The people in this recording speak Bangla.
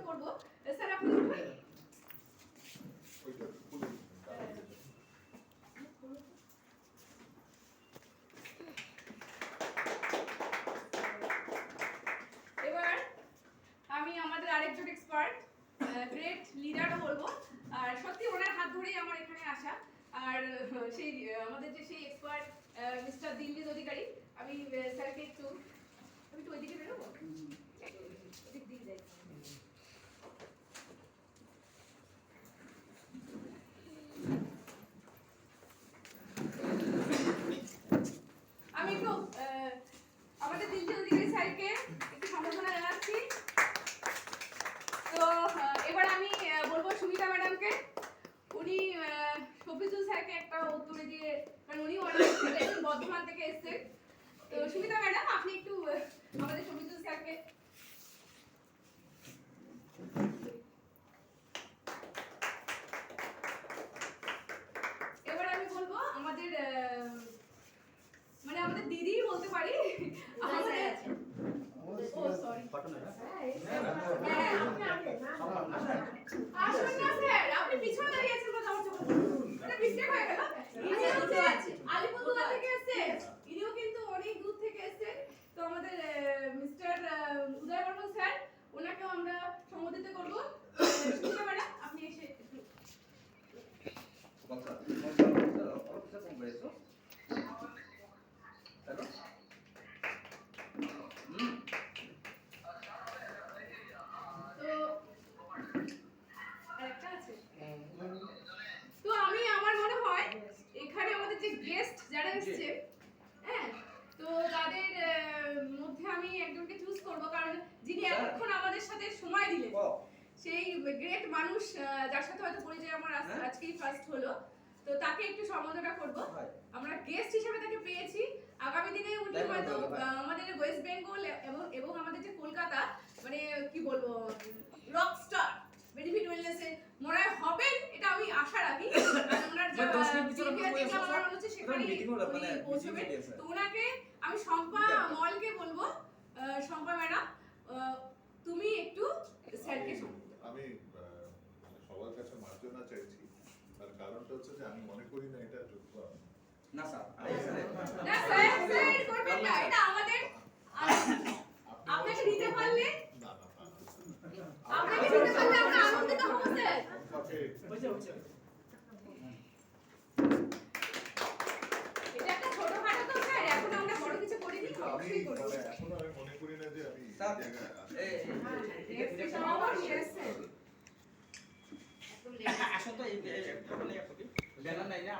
করব। স্যার আপনি উঠুন। এবার আমি আমাদের আরেকজন এক্সপার্ট গ্রেট লিডারও বলবো, আর সত্যি ওনার হাত ধরেই আমার এখানে আসা। আর সেই আমাদের যে সেই এক্সপার্ট মিস্টার দিল্লির অধিকারী, আমি স্যারকে একটু ওইদিকে বেরোবো, ওদিক দিয়ে যাই। আমি একটু আমাদের দিল্লি অধিকারী স্যারকে একটু সম্বর্ধনা জানাচ্ছি। তো এবার আমি বলবো সুমিতা ম্যাডামকে, উনি শফিজুল স্যারকে একটা উত্তরে দিয়ে, কারণ উনি অনেক বর্ধমান থেকে এসেছেন। তো সুমিতা ম্যাডাম আপনি একটু আমাদের শফিজুল স্যারকে। এবার আমি বলবো আমাদের মানে আমাদের দিদি বলতে পারি, আমাদের ও সরি আসুন না স্যার, আপনি পিছনে দাঁড়িয়ে আছেন কথা বলতে বলতে, এটা মিস্টেক হয়ে গেল। ইনি হচ্ছে আলিপুরদুয়ার থেকে এসেছেন, ইনিও কিন্তু অনেক দূর থেকে এসেছেন। তো আমাদের মিস্টার উদয় বর্মন স্যার, ওনাকেও আমরা সম্বোধিত করব। সুমিতা ম্যাডাম আপনি এসে একটু কথা অফিসে ফোন করেছো হ্যালো তো আরেকটা আছে। তো আমি আমার মনে হয় এখানে আমাদের যে গেস্ট যারা এসেছে, হ্যাঁ, তো তাদের মধ্যে আমি একজনকে চুজ করব, কারণ যিনি এতক্ষণ আমাদের সাথে সময় দিলেন, সেই গ্রেট মানুষ যার সাথে হয়তো পরিচয় আমার আজকেই ফার্স্ট হলো, তো তাকে একটু সম্বোধনা করব। আমরা গেস্ট হিসেবে তাকে পেয়েছি, আগামী দিনে উনি হয়তো আমাদের ওয়েস্ট বেঙ্গল এবং আমাদের যে কলকাতা, মানে কি বলবো, রক স্টার বেনিফিট ওয়েলনেসে মনে হবেন, এটা আমি আশা রাখি। আর ওনার যে দেখলাম আমার মনে হচ্ছে সেখানেই উনি পৌঁছবেন। তো ওনাকে আমি শম্পা মলকে বলবো, শম্পা ম্যাডাম তুমি একটু স্যারকে আমি সবার কাছে মার্জনা চাইছি, তার কারণটা হচ্ছে যে আমি মনে করি না এটা যোগ্য। না স্যার না স্যার করবেন না, এটা আমাদের আপনাকে দিতে পারলে, না আপনাকে দিতে পারলে আমরা আনন্দিত হব স্যার। এটা একটা ছোটখাটো তো স্যার, এখন আমরা বড় কিছু করিনি, অবশ্যই করব। এখন আমি মনে করি না যে আমি এই সবার শেষ স্যার আসলে এই ব্যানার নাই না।